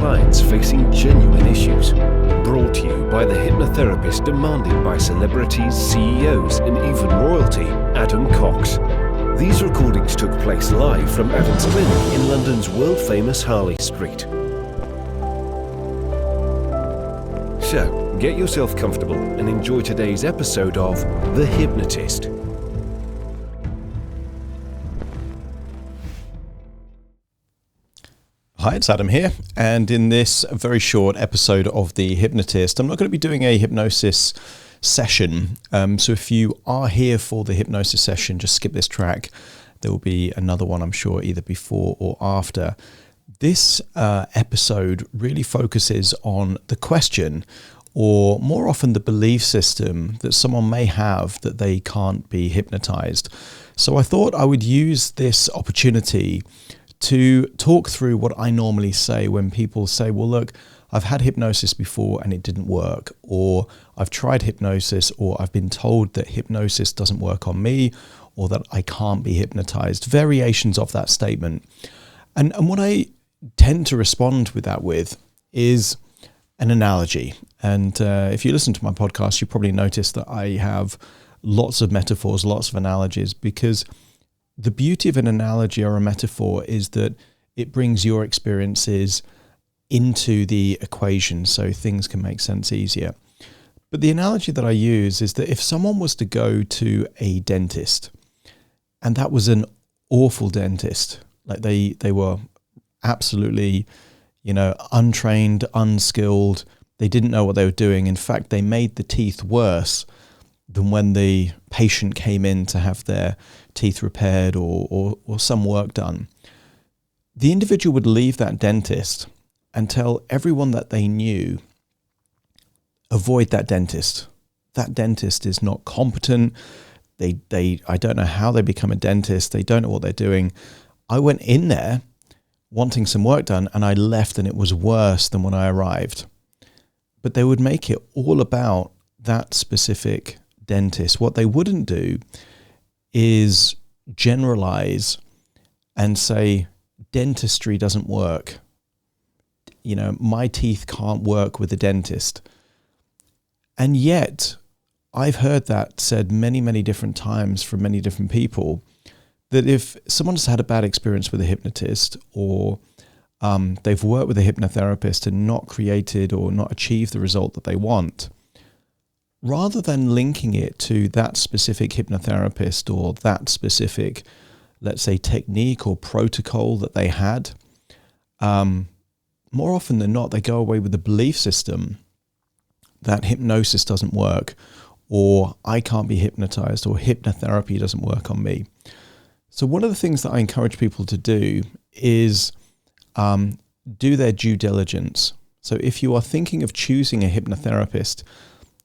clients facing genuine issues. Brought to you by the hypnotherapist demanded by celebrities, CEOs, and even royalty, Adam Cox. These recordings took place live from Adam's clinic in London's world-famous Harley Street. So, get yourself comfortable and enjoy today's episode of The Hypnotist. Hi, it's Adam here, and in this very short episode of The Hypnotist, I'm not going to be doing a hypnosis session, so if you are here for the hypnosis session, just skip this track. There will be another one, I'm sure, either before or after. This episode really focuses on the question, or more often the belief system that someone may have that they can't be hypnotized. So I thought I would use this opportunity to talk through what I normally say when people say, well, look, I've had hypnosis before and it didn't work, or I've tried hypnosis, or I've been told that hypnosis doesn't work on me, or that I can't be hypnotized, variations of that statement. And what I tend to respond with that with is an analogy. And if you listen to my podcast, you probably notice that I have lots of metaphors, lots of analogies, because the beauty of an analogy or a metaphor is that it brings your experiences into the equation so things can make sense easier. But the analogy that I use is that if someone was to go to a dentist and that was an awful dentist, like they were absolutely, untrained, unskilled, they didn't know what they were doing. In fact, they made the teeth worse than when the patient came in to have their teeth repaired or some work done. The individual would leave that dentist and tell everyone that they knew, avoid that dentist. That dentist is not competent. I don't know how they become a dentist. They don't know what they're doing. I went in there wanting some work done and I left and it was worse than when I arrived. But they would make it all about that specific dentist. What they wouldn't do is generalize and say dentistry doesn't work. My teeth can't work with a dentist. And yet I've heard that said many, many different times from many different people, that if someone's had a bad experience with a hypnotist, or they've worked with a hypnotherapist and not created or not achieved the result that they want, rather than linking it to that specific hypnotherapist or that specific, let's say, technique or protocol that they had, more often than not, they go away with the belief system that hypnosis doesn't work, or I can't be hypnotized, or hypnotherapy doesn't work on me. So one of the things that I encourage people to do is do their due diligence. So if you are thinking of choosing a hypnotherapist,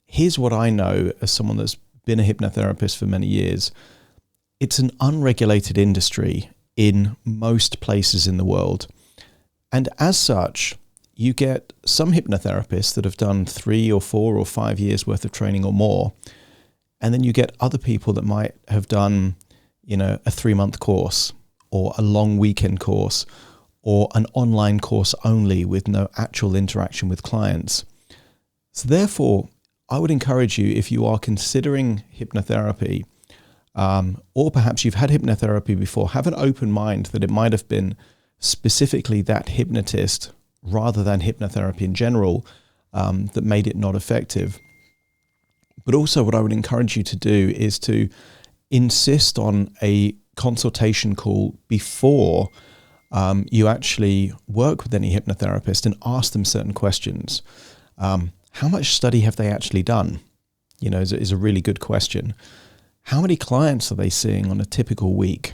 here's what I know as someone that's been a hypnotherapist for many years. It's an unregulated industry in most places in the world. And as such, you get some hypnotherapists that have done 3 or 4 or 5 years worth of training or more. And then you get other people that might have done, a 3-month course, or a long weekend course, or an online course only with no actual interaction with clients. So therefore, I would encourage you, if you are considering hypnotherapy, or perhaps you've had hypnotherapy before, have an open mind that it might have been specifically that hypnotist rather than hypnotherapy in general that made it not effective. But also what I would encourage you to do is to insist on a consultation call before you actually work with any hypnotherapist, and ask them certain questions. How much study have they actually done? Is a really good question. How many clients are they seeing on a typical week?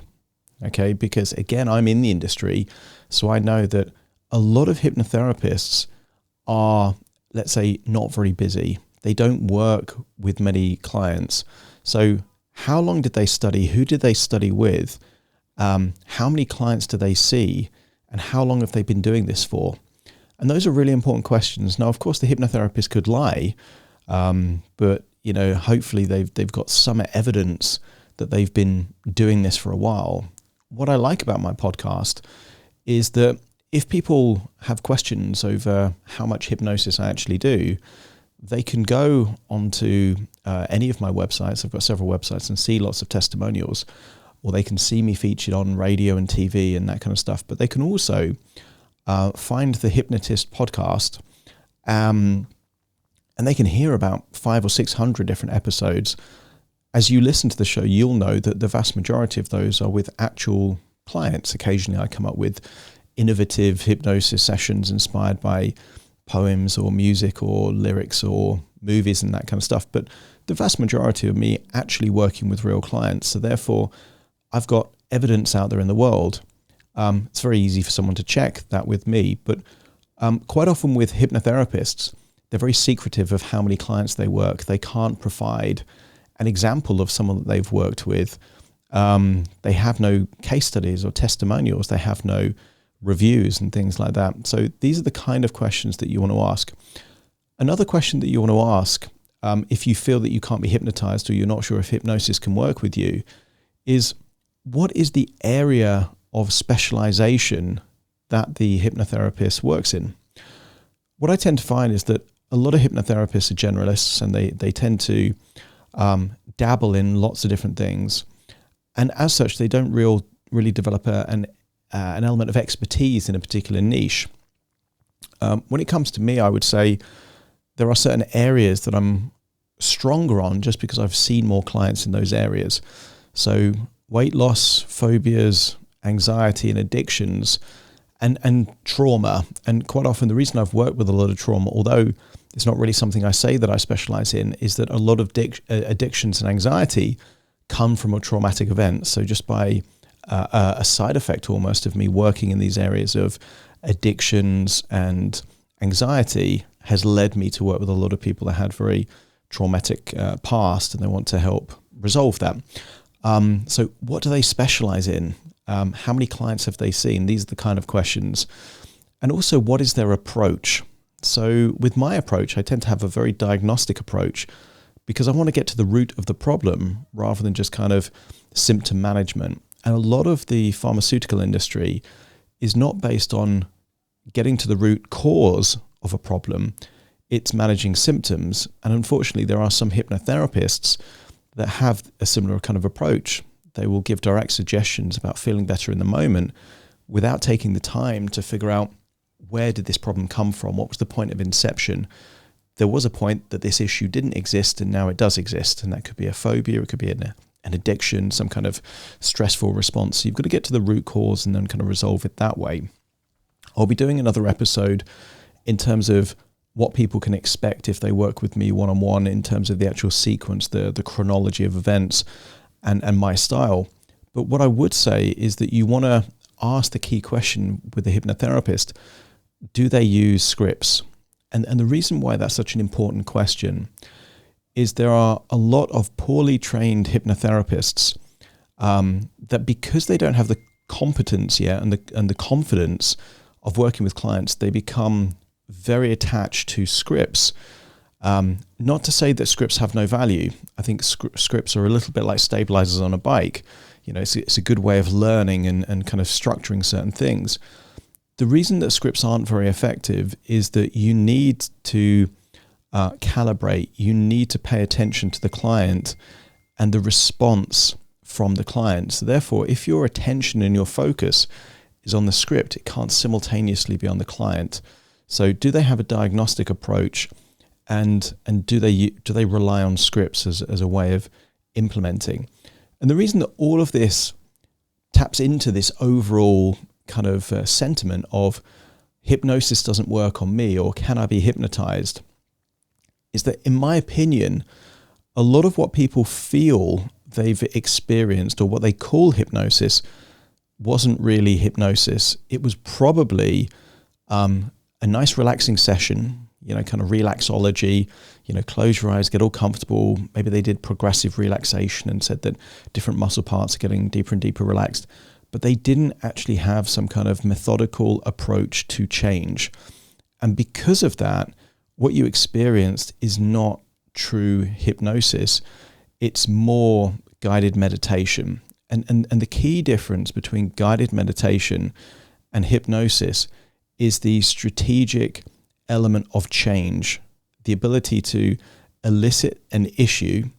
Okay, because again, I'm in the industry, so I know that a lot of hypnotherapists are, let's say, not very busy. They don't work with many clients. So how long did they study? Who did they study with? How many clients do they see? And how long have they been doing this for? And those are really important questions. Now, of course, the hypnotherapist could lie, but hopefully they've got some evidence that they've been doing this for a while. What I like about my podcast is that if people have questions over how much hypnosis I actually do, they can go onto any of my websites. I've got several websites, and see lots of testimonials, or they can see me featured on radio and TV and that kind of stuff. But they can also find the Hypnotist podcast, and they can hear about 500 or 600 different episodes. As you listen to the show, you'll know that the vast majority of those are with actual clients. Occasionally I come up with innovative hypnosis sessions inspired by poems or music or lyrics or movies and that kind of stuff. But the vast majority of me actually working with real clients. So therefore, I've got evidence out there in the world. It's very easy for someone to check that with me. But quite often with hypnotherapists, they're very secretive of how many clients they work. They can't provide an example of someone that they've worked with. They have no case studies or testimonials. They have no reviews and things like that. So these are the kind of questions that you want to ask. Another question that you want to ask, if you feel that you can't be hypnotized or you're not sure if hypnosis can work with you, is what is the area of specialization that the hypnotherapist works in? What I tend to find is that a lot of hypnotherapists are generalists, and they tend to dabble in lots of different things. And as such, they don't really develop an element of expertise in a particular niche. When it comes to me, I would say there are certain areas that I'm stronger on just because I've seen more clients in those areas. So weight loss, phobias, anxiety and addictions, and trauma. And quite often the reason I've worked with a lot of trauma, although it's not really something I say that I specialize in, is that a lot of addictions and anxiety come from a traumatic event. So just by a side effect almost of me working in these areas of addictions and anxiety has led me to work with a lot of people that had very traumatic past, and they want to help resolve that. So what do they specialize in? How many clients have they seen? These are the kind of questions. And also, what is their approach? So with my approach, I tend to have a very diagnostic approach because I want to get to the root of the problem rather than just kind of symptom management. And a lot of the pharmaceutical industry is not based on getting to the root cause of a problem. It's managing symptoms. And unfortunately, there are some hypnotherapists that have a similar kind of approach. They will give direct suggestions about feeling better in the moment without taking the time to figure out, where did this problem come from? What was the point of inception? There was a point that this issue didn't exist, and now it does exist. And that could be a phobia, it could be an addiction, some kind of stressful response. So you've got to get to the root cause and then kind of resolve it that way. I'll be doing another episode in terms of what people can expect if they work with me one-on-one, in terms of the actual sequence, the chronology of events and my style. But what I would say is that you want to ask the key question with the hypnotherapist: do they use scripts? And the reason why that's such an important question is there are a lot of poorly trained hypnotherapists that, because they don't have the competence yet and the confidence of working with clients, they become very attached to scripts. Not to say that scripts have no value. I think scripts are a little bit like stabilizers on a bike. You know, it's a good way of learning and kind of structuring certain things. The reason that scripts aren't very effective is that you need to calibrate. You need to pay attention to the client and the response from the client. So therefore, if your attention and your focus is on the script, it can't simultaneously be on the client. So do they have a diagnostic approach, and do they rely on scripts as a way of implementing? And the reason that all of this taps into this overall kind of sentiment of hypnosis doesn't work on me, or can I be hypnotized, is that, in my opinion, a lot of what people feel they've experienced, or what they call hypnosis, wasn't really hypnosis. It was probably a nice relaxing session, kind of relaxology, close your eyes, get all comfortable. Maybe they did progressive relaxation and said that different muscle parts are getting deeper and deeper relaxed, but they didn't actually have some kind of methodical approach to change. And because of that, what you experienced is not true hypnosis. It's more guided meditation. And the key difference between guided meditation and hypnosis is the strategic element of change, the ability to elicit an issue,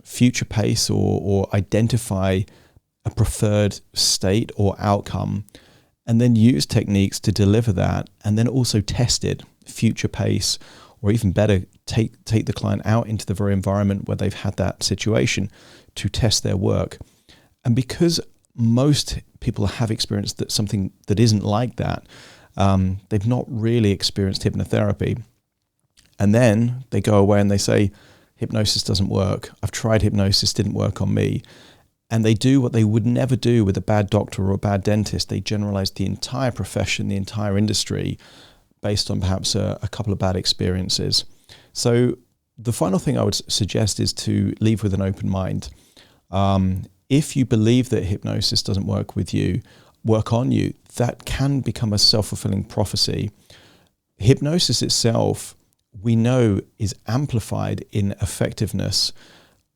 future pace or identify a preferred state or outcome, and then use techniques to deliver that, and then also test it, future pace, or even better, take the client out into the very environment where they've had that situation to test their work. And because most people have experienced that something that isn't like that, they've not really experienced hypnotherapy. And then they go away and they say, hypnosis doesn't work. I've tried hypnosis, didn't work on me. And they do what they would never do with a bad doctor or a bad dentist. They generalize the entire profession, the entire industry, based on perhaps a couple of bad experiences. So the final thing I would suggest is to leave with an open mind. If you believe that hypnosis doesn't work on you, that can become a self-fulfilling prophecy. Hypnosis itself, we know, is amplified in effectiveness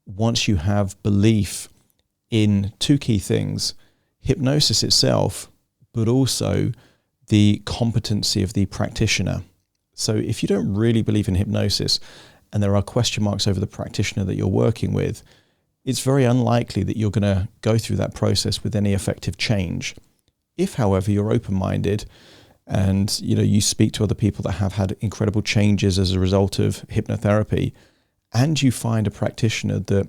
once you have belief in two key things: hypnosis itself, but also the competency of the practitioner. So if you don't really believe in hypnosis and there are question marks over the practitioner that you're working with, it's very unlikely that you're going to go through that process with any effective change. If, however, you're open-minded and you speak to other people that have had incredible changes as a result of hypnotherapy, and you find a practitioner that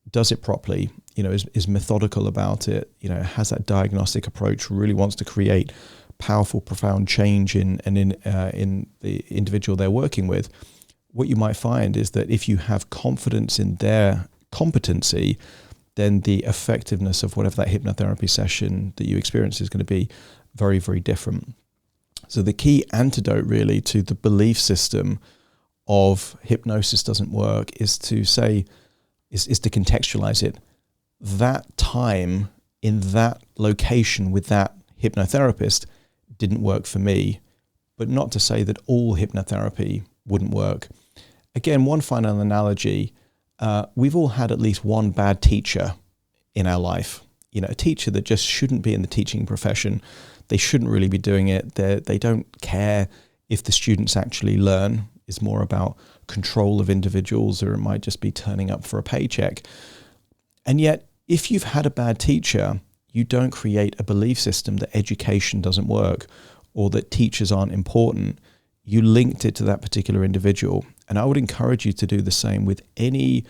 does it properly, is methodical about it, has that diagnostic approach, really wants to create powerful, profound change in the individual they're working with, what you might find is that if you have confidence in their competency, then the effectiveness of whatever that hypnotherapy session that you experience is going to be very, very different. So the key antidote really to the belief system of hypnosis doesn't work is to contextualize it. That time in that location with that hypnotherapist didn't work for me, but not to say that all hypnotherapy wouldn't work. Again, one final analogy, we've all had at least one bad teacher in our life, a teacher that just shouldn't be in the teaching profession. They shouldn't really be doing it. They don't care if the students actually learn. It's more about control of individuals, or it might just be turning up for a paycheck. And yet, if you've had a bad teacher, you don't create a belief system that education doesn't work or that teachers aren't important. You linked it to that particular individual. And I would encourage you to do the same with any,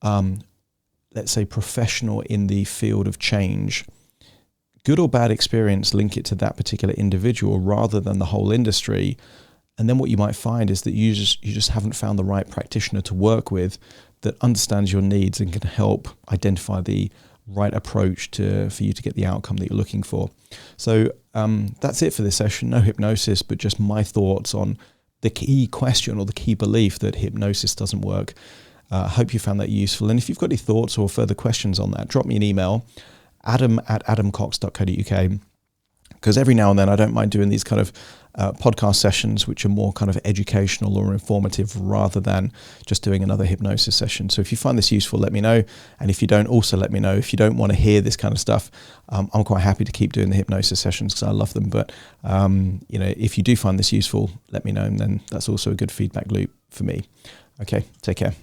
let's say, professional in the field of change. Good or bad experience, link it to that particular individual rather than the whole industry. And then what you might find is that you just haven't found the right practitioner to work with that understands your needs and can help identify the right approach for you to get the outcome that you're looking for. So that's it for this session. No hypnosis, but just my thoughts on the key question or the key belief that hypnosis doesn't work. I hope you found that useful. And if you've got any thoughts or further questions on that, drop me an email, adam@adamcox.co.uk. Because every now and then I don't mind doing these kind of podcast sessions which are more kind of educational or informative rather than just doing another hypnosis session. So if you find this useful, let me know. And if you don't, also let me know. If you don't want to hear this kind of stuff, I'm quite happy to keep doing the hypnosis sessions because I love them. But if you do find this useful, let me know. And then that's also a good feedback loop for me. Okay, take care.